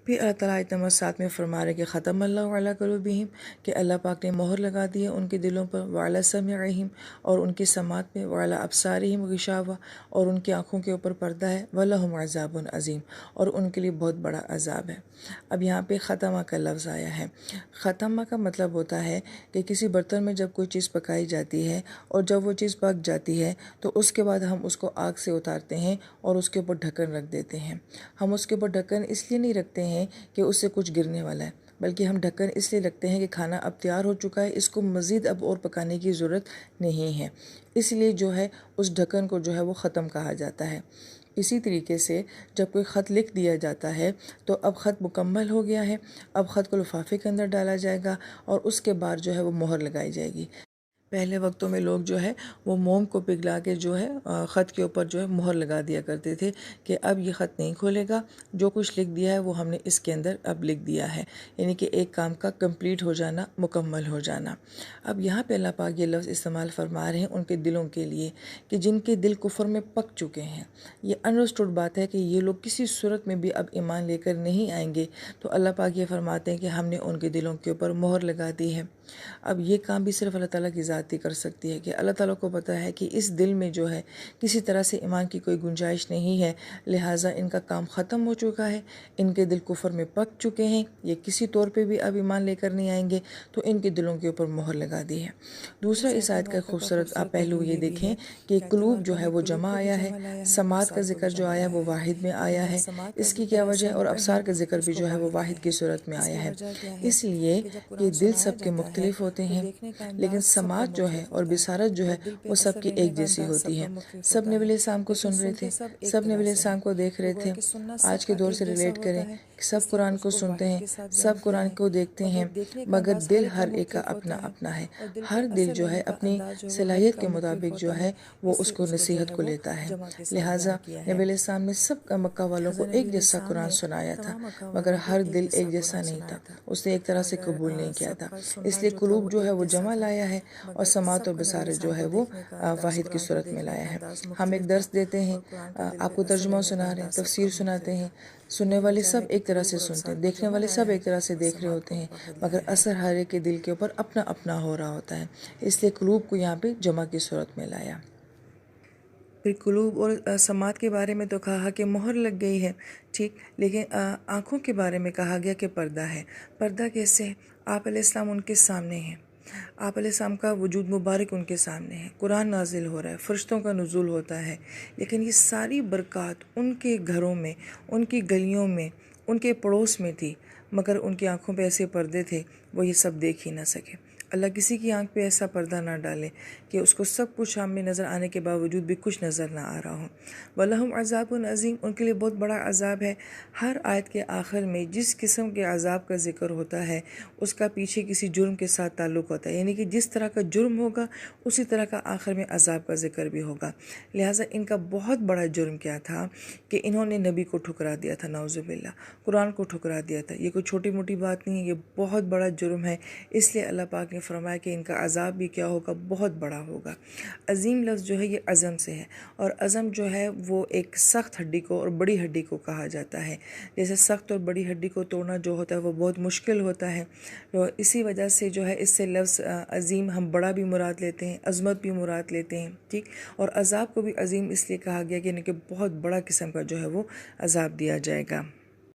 پھر اللہ تعالیٰ آیت نمبر 7 میں فرما رہے کہ ختم اللہ علی قلوبہم، کہ اللہ پاک نے مہر لگا دی ہے ان کے دلوں پر، وعلی سمعہم، اور ان کی سماعت میں، وعلی ابصارہم غشاوہ، اور ان کی آنکھوں کے اوپر پردہ ہے، وَلَهُمْ عَذَابٌ عظیم، اور ان کے لیے بہت بڑا عذاب ہے۔ اب یہاں پہ ختمہ کا لفظ آیا ہے۔ ختمہ کا مطلب ہوتا ہے کہ کسی برتن میں جب کوئی چیز پکائی جاتی ہے اور جب وہ چیز پک جاتی ہے تو اس کے بعد ہم اس کو آگ سے اتارتے ہیں اور اس کے اوپر ڈھکن رکھ دیتے ہیں۔ ہم اس کے اوپر ڈھکن اس لیے نہیں رکھتے ہیں کہ اس سے کچھ گرنے والا ہے، بلکہ ہم ڈھکن اس لیے رکھتے ہیں کہ کھانا اب تیار ہو چکا ہے، اس کو مزید اب اور پکانے کی ضرورت نہیں ہے، اس لیے جو ہے اس ڈھکن کو جو ہے وہ ختم کہا جاتا ہے۔ اسی طریقے سے جب کوئی خط لکھ دیا جاتا ہے تو اب خط مکمل ہو گیا ہے، اب خط کو لفافے کے اندر ڈالا جائے گا اور اس کے بعد جو ہے وہ مہر لگائی جائے گی۔ پہلے وقتوں میں لوگ جو ہے وہ موم کو پگھلا کے جو ہے خط کے اوپر جو ہے مہر لگا دیا کرتے تھے کہ اب یہ خط نہیں کھولے گا، جو کچھ لکھ دیا ہے وہ ہم نے اس کے اندر اب لکھ دیا ہے، یعنی کہ ایک کام کا کمپلیٹ ہو جانا، مکمل ہو جانا۔ اب یہاں پہ اللہ پاک یہ لفظ استعمال فرما رہے ہیں ان کے دلوں کے لیے کہ جن کے دل کفر میں پک چکے ہیں۔ یہ انڈرسٹوڈ بات ہے کہ یہ لوگ کسی صورت میں بھی اب ایمان لے کر نہیں آئیں گے، تو اللہ پاک یہ فرماتے ہیں کہ ہم نے ان کے دلوں کے اوپر مہر لگا دی ہے۔ اب یہ کام بھی صرف اللہ تعالیٰ کی ذات ہی کر سکتی ہے کہ اللہ تعالیٰ کو پتہ ہے کہ اس دل میں جو ہے کسی طرح سے ایمان کی کوئی گنجائش نہیں ہے، لہٰذا ان کا کام ختم ہو چکا ہے، ان کے دل کفر میں پک چکے ہیں، یہ کسی طور پہ بھی اب ایمان لے کر نہیں آئیں گے، تو ان کے دلوں کے اوپر مہر لگا دی ہے۔ دوسرا اس آیت کا خوبصورت آپ پہلو یہ دیکھیں کہ قلوب جو ہے وہ جمع آیا ہے، سماعت کا ذکر جو آیا وہ واحد میں آیا ہے۔ اس کی کیا وجہ ہے؟ اور ابصار کا ذکر بھی جو ہے وہ واحد کی صورت میں آیا ہے، اس لیے کہ دل سب کے مختلف ہوتے ہیں، لیکن سماعت جو ہے اور بصارت جو ہے وہ سب کی ایک جیسی ہوتی ہے۔ سب نبی علیہ السلام کو سن رہے تھے، سب نبی علیہ السلام کو دیکھ رہے تھے۔ آج کے دور سے ریلیٹ کریں، سب قرآن کو سنتے ہیں، سب قرآن کو دیکھتے ہیں، مگر دل ہر ایک کا اپنا اپنا ہے۔ ہر دل جو ہے اپنی صلاحیت کے مطابق جو ہے وہ اس کو نصیحت کو لیتا ہے۔ لہٰذا نبی علیہ السلام نے سب کا مکہ والوں کو ایک جیسا قرآن سنایا تھا، مگر ہر دل ایک جیسا نہیں تھا، اس نے ایک طرح سے قبول نہیں کیا تھا۔ اس لیے قلوب جو ہے وہ جمع لایا ہے اور سماعت اور بصارت جو ہے وہ واحد کی صورت میں لایا ہے۔ ہم ایک درس دیتے ہیں، آپ کو ترجمہ سنا رہے ہیں، تفسیر سناتے ہیں، سننے والے سب ایک طرح سے سنتے ہیں، دیکھنے والے سب ایک طرح سے دیکھ رہے ہوتے ہیں، مگر اثر ہر ایک کے دل کے اوپر اپنا اپنا ہو رہا ہوتا ہے، اس لیے قلوب کو یہاں پہ جمع کی صورت میں لایا۔ پھر قلوب اور سماعت کے بارے میں تو کہا کہ مہر لگ گئی ہے، ٹھیک، لیکن آنکھوں کے بارے میں کہا گیا کہ پردہ ہے۔ پردہ کیسے ہے؟ آپ علیہ السلام ان کے سامنے ہیں، آپ علیہ السلام کا وجود مبارک ان کے سامنے ہے، قرآن نازل ہو رہا ہے، فرشتوں کا نزول ہوتا ہے، لیکن یہ ساری برکات ان کے گھروں میں، ان کی گلیوں میں، ان کے پڑوس میں تھی، مگر ان کی آنکھوں پہ ایسے پردے تھے وہ یہ سب دیکھ ہی نہ سکے۔ اللہ کسی کی آنکھ پہ ایسا پردہ نہ ڈالے کہ اس کو سب کچھ سامنے نظر آنے کے باوجود بھی کچھ نظر نہ آ رہا ہو۔ وَلَهُمْ عَذَابٌ عَظِيمٌ، ان کے لیے بہت بڑا عذاب ہے۔ ہر آیت کے آخر میں جس قسم کے عذاب کا ذکر ہوتا ہے اس کا پیچھے کسی جرم کے ساتھ تعلق ہوتا ہے، یعنی کہ جس طرح کا جرم ہوگا اسی طرح کا آخر میں عذاب کا ذکر بھی ہوگا۔ لہٰذا ان کا بہت بڑا جرم کیا تھا کہ انہوں نے نبی کو ٹھکرا دیا تھا، نعوذ باللہ، قرآن کو ٹھکرا دیا تھا۔ یہ کوئی چھوٹی موٹی بات نہیں ہے، یہ بہت بڑا جرم ہے، اس لیے اللہ پاک نے فرمایا کہ ان کا عذاب بھی کیا ہوگا، بہت بڑا ہوگا۔ عظیم لفظ جو ہے یہ عزم سے ہے، اور عزم جو ہے وہ ایک سخت ہڈی کو اور بڑی ہڈی کو کہا جاتا ہے۔ جیسے سخت اور بڑی ہڈی کو توڑنا جو ہوتا ہے وہ بہت مشکل ہوتا ہے، تو اسی وجہ سے جو ہے اس سے لفظ عظیم ہم بڑا بھی مراد لیتے ہیں، عظمت بھی مراد لیتے ہیں، ٹھیک، اور عذاب کو بھی عظیم اس لیے کہا گیا کہ بہت بڑا قسم کا جو ہے وہ عذاب دیا جائے گا۔